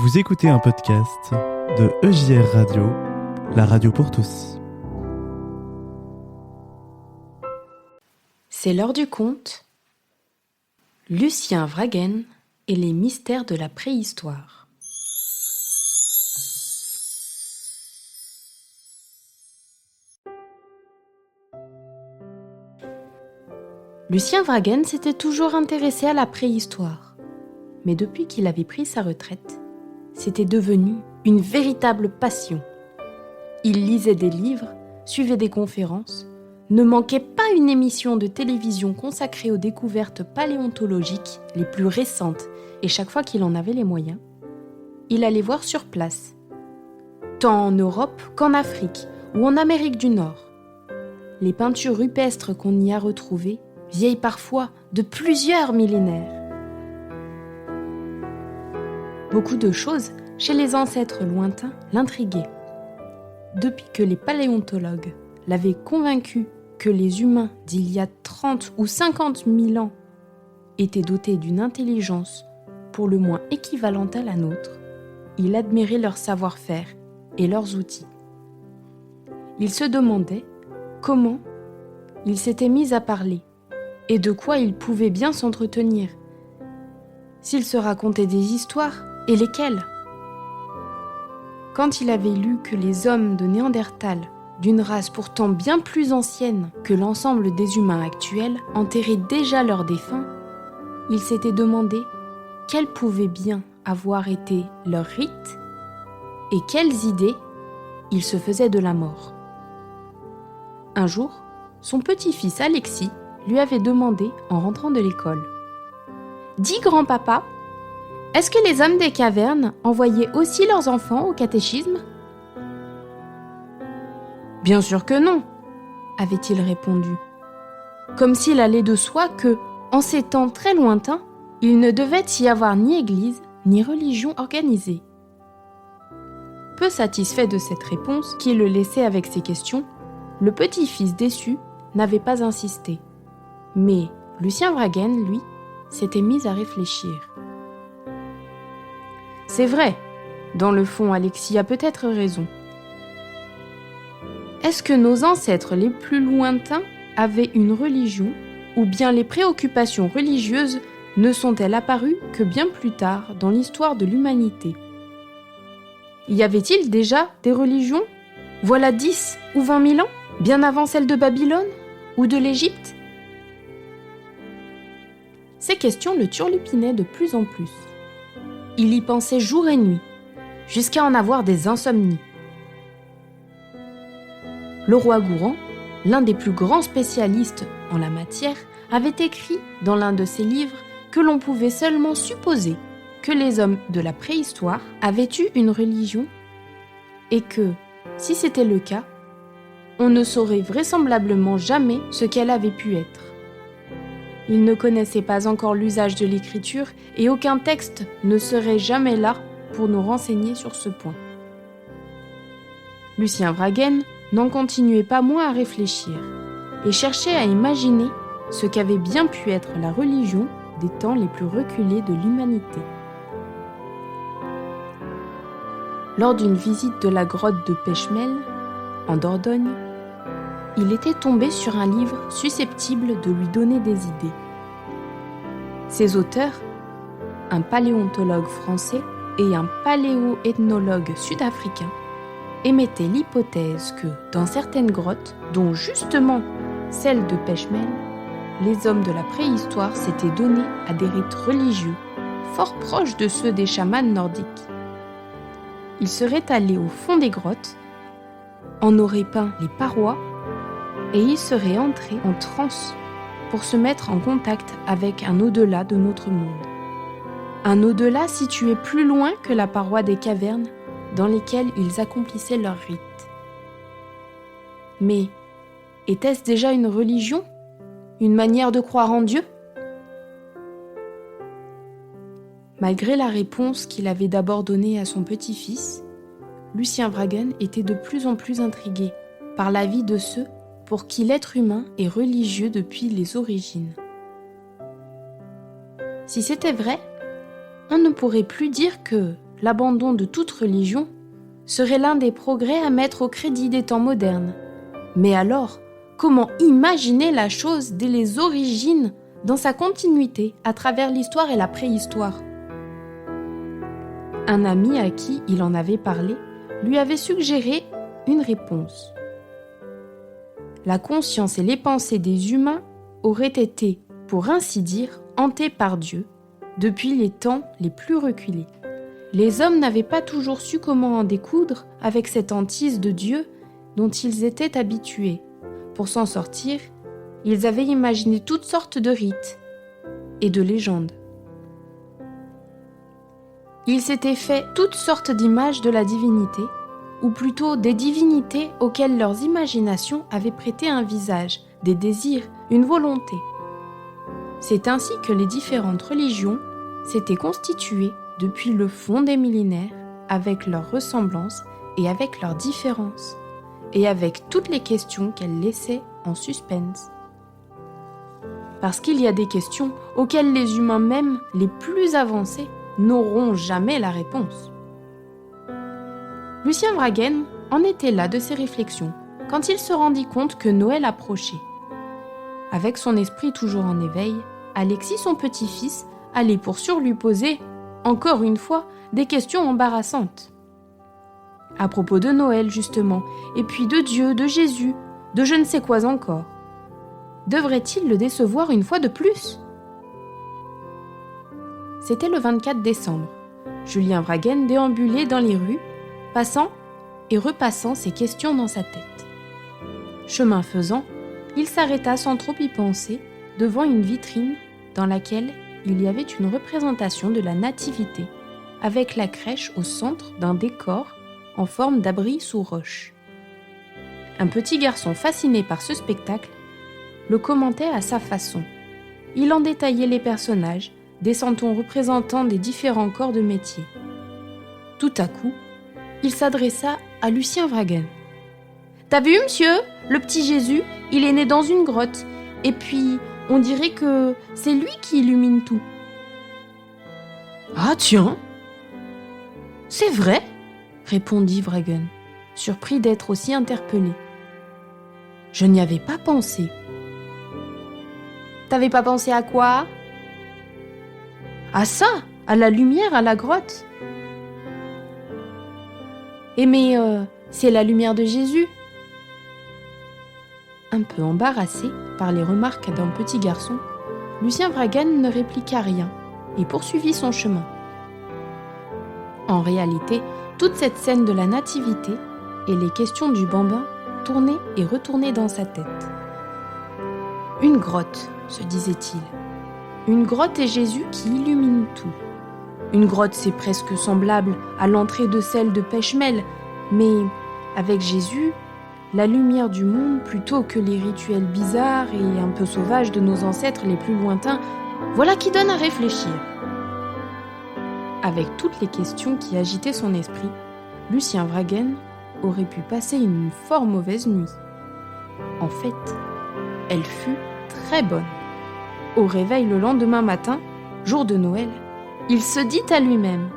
Vous écoutez un podcast de EJR Radio, la radio pour tous. C'est l'heure du conte. Lucien Wragen et les mystères de la préhistoire. Lucien Wragen s'était toujours intéressé à la préhistoire, mais depuis qu'il avait pris sa retraite, c'était devenu une véritable passion. Il lisait des livres, suivait des conférences, ne manquait pas une émission de télévision consacrée aux découvertes paléontologiques les plus récentes, et chaque fois qu'il en avait les moyens, il allait voir sur place, tant en Europe qu'en Afrique ou en Amérique du Nord. Les peintures rupestres qu'on y a retrouvées, vieilles parfois de plusieurs millénaires. Beaucoup de choses, chez les ancêtres lointains, l'intriguaient. Depuis que les paléontologues l'avaient convaincu que les humains d'il y a 30 ou 50 000 ans étaient dotés d'une intelligence pour le moins équivalente à la nôtre, il admirait leur savoir-faire et leurs outils. Il se demandait comment ils s'étaient mis à parler et de quoi ils pouvaient bien s'entretenir, s'ils se racontaient des histoires et lesquelles. Quand il avait lu que les hommes de Néandertal, d'une race pourtant bien plus ancienne que l'ensemble des humains actuels, enterraient déjà leurs défunts, il s'était demandé quels pouvaient bien avoir été leurs rites et quelles idées ils se faisaient de la mort. Un jour, son petit-fils Alexis lui avait demandé en rentrant de l'école : « Dis grand-papa, est-ce que les hommes des cavernes envoyaient aussi leurs enfants au catéchisme ? » « Bien sûr que non, » avait-il répondu, comme s'il allait de soi que, en ces temps très lointains, il ne devait y avoir ni église, ni religion organisée. Peu satisfait de cette réponse qui le laissait avec ses questions, le petit-fils déçu n'avait pas insisté. Mais Lucien Wragen, lui, s'était mis à réfléchir. C'est vrai, dans le fond, Alexis a peut-être raison. Est-ce que nos ancêtres les plus lointains avaient une religion, ou bien les préoccupations religieuses ne sont-elles apparues que bien plus tard dans l'histoire de l'humanité ? Y avait-il déjà des religions, voilà 10 ou 20 000 ans, bien avant celles de Babylone ou de l'Égypte ? Ces questions le turlupinaient de plus en plus. Il y pensait jour et nuit, jusqu'à en avoir des insomnies. Le roi Gourand, l'un des plus grands spécialistes en la matière, avait écrit dans l'un de ses livres que l'on pouvait seulement supposer que les hommes de la préhistoire avaient eu une religion et que, si c'était le cas, on ne saurait vraisemblablement jamais ce qu'elle avait pu être. Il ne connaissait pas encore l'usage de l'écriture et aucun texte ne serait jamais là pour nous renseigner sur ce point. Lucien Wragen n'en continuait pas moins à réfléchir et cherchait à imaginer ce qu'avait bien pu être la religion des temps les plus reculés de l'humanité. Lors d'une visite de la grotte de Pechmel, en Dordogne, il était tombé sur un livre susceptible de lui donner des idées. Ses auteurs, un paléontologue français et un paléoethnologue sud-africain, émettait l'hypothèse que, dans certaines grottes, dont justement celle de Pechmel, les hommes de la préhistoire s'étaient donnés à des rites religieux fort proches de ceux des chamans nordiques. Ils seraient allés au fond des grottes, en auraient peint les parois et ils seraient entrés en transe pour se mettre en contact avec un au-delà de notre monde. Un au-delà situé plus loin que la paroi des cavernes dans lesquelles ils accomplissaient leurs rites. Mais était-ce déjà une religion ? Une manière de croire en Dieu ? Malgré la réponse qu'il avait d'abord donnée à son petit-fils, Lucien Wragen était de plus en plus intrigué par la vie de ceux pour qui l'être humain est religieux depuis les origines. Si c'était vrai, on ne pourrait plus dire que l'abandon de toute religion serait l'un des progrès à mettre au crédit des temps modernes. Mais alors, comment imaginer la chose dès les origines, dans sa continuité, à travers l'histoire et la préhistoire ? Un ami à qui il en avait parlé lui avait suggéré une réponse. La conscience et les pensées des humains auraient été, pour ainsi dire, hantées par Dieu depuis les temps les plus reculés. Les hommes n'avaient pas toujours su comment en découdre avec cette hantise de Dieu dont ils étaient habitués. Pour s'en sortir, ils avaient imaginé toutes sortes de rites et de légendes. Ils s'étaient fait toutes sortes d'images de la divinité, ou plutôt des divinités auxquelles leurs imaginations avaient prêté un visage, des désirs, une volonté. C'est ainsi que les différentes religions s'étaient constituées depuis le fond des millénaires, avec leurs ressemblances et avec leurs différences, et avec toutes les questions qu'elles laissaient en suspense. Parce qu'il y a des questions auxquelles les humains même les plus avancés n'auront jamais la réponse. Lucien Wraghen en était là de ses réflexions quand il se rendit compte que Noël approchait. Avec son esprit toujours en éveil, Alexis, son petit-fils, allait pour sûr lui poser, encore une fois, des questions embarrassantes. À propos de Noël, justement, et puis de Dieu, de Jésus, de je ne sais quoi encore. Devrait-il le décevoir une fois de plus ? C'était le 24 décembre. Julien Wraghen déambulait dans les rues, passant et repassant ses questions dans sa tête. Chemin faisant, il s'arrêta sans trop y penser devant une vitrine dans laquelle il y avait une représentation de la Nativité, avec la crèche au centre d'un décor en forme d'abri sous roche. Un petit garçon fasciné par ce spectacle le commentait à sa façon. Il en détaillait les personnages, des santons représentant des différents corps de métier. Tout à coup, il s'adressa à Lucien Wraghen. « T'as vu, monsieur, le petit Jésus, il est né dans une grotte, et puis on dirait que c'est lui qui illumine tout. »« Ah tiens, c'est vrai !» répondit Wraghen, surpris d'être aussi interpellé. « Je n'y avais pas pensé. »« T'avais pas pensé à quoi ? » ?»« À ça, à la lumière à la grotte. »« Eh mais c'est la lumière de Jésus !» Un peu embarrassé par les remarques d'un petit garçon, Lucien Wraghen ne répliqua rien et poursuivit son chemin. En réalité, toute cette scène de la nativité et les questions du bambin tournaient et retournaient dans sa tête. Une grotte, se disait-il. Une grotte et Jésus qui illumine tout. Une grotte, c'est presque semblable à l'entrée de celle de Pêche-Mêle, mais avec Jésus, la lumière du monde plutôt que les rituels bizarres et un peu sauvages de nos ancêtres les plus lointains, voilà qui donne à réfléchir. Avec toutes les questions qui agitaient son esprit, Lucien Wraghen aurait pu passer une fort mauvaise nuit. En fait, elle fut très bonne. Au réveil le lendemain matin, jour de Noël, il se dit à lui-même :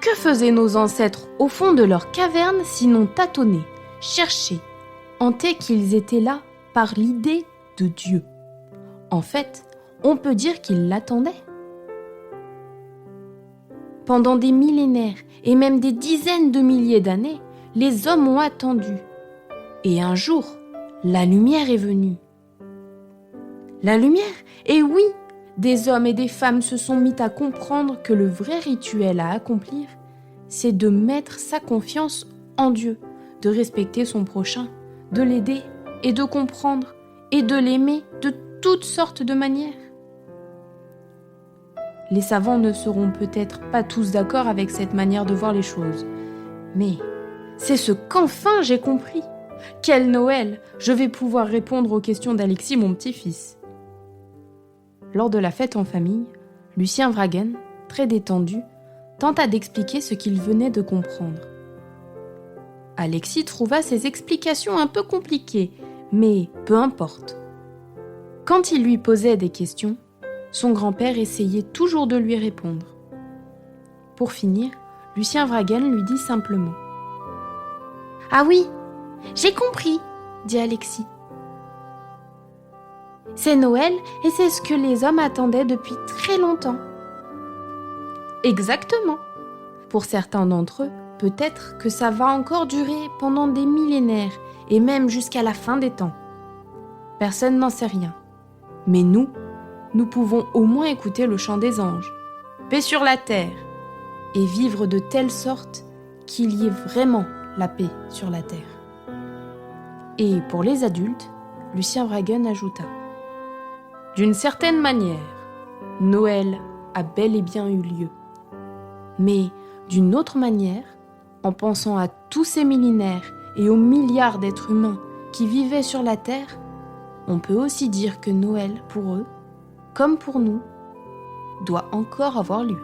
que faisaient nos ancêtres au fond de leur caverne sinon tâtonner, chercher, hantés qu'ils étaient là par l'idée de Dieu. En fait, on peut dire qu'ils l'attendaient. Pendant des millénaires et même des dizaines de milliers d'années, les hommes ont attendu. Et un jour, la lumière est venue. La lumière, et oui, des hommes et des femmes se sont mis à comprendre que le vrai rituel à accomplir, c'est de mettre sa confiance en Dieu, de respecter son prochain, de l'aider et de comprendre et de l'aimer de toutes sortes de manières. Les savants ne seront peut-être pas tous d'accord avec cette manière de voir les choses, mais c'est ce qu'enfin j'ai compris. Quel Noël! Je vais pouvoir répondre aux questions d'Alexis, mon petit-fils. Lors de la fête en famille, Lucien Wraghen, très détendu, tenta d'expliquer ce qu'il venait de comprendre. Alexis trouva ses explications un peu compliquées, mais peu importe. Quand il lui posait des questions, son grand-père essayait toujours de lui répondre. Pour finir, Lucien Vragen lui dit simplement « Ah oui, j'ai compris !» dit Alexis. « C'est Noël et c'est ce que les hommes attendaient depuis très longtemps. » Exactement. Pour certains d'entre eux, peut-être que ça va encore durer pendant des millénaires et même jusqu'à la fin des temps. Personne n'en sait rien. Mais nous pouvons au moins écouter le chant des anges, paix sur la terre, et vivre de telle sorte qu'il y ait vraiment la paix sur la terre. Et pour les adultes, Lucien Vragen ajouta « D'une certaine manière, Noël a bel et bien eu lieu. Mais d'une autre manière, en pensant à tous ces millénaires et aux milliards d'êtres humains qui vivaient sur la terre, on peut aussi dire que Noël, pour eux, comme pour nous, doit encore avoir lieu. »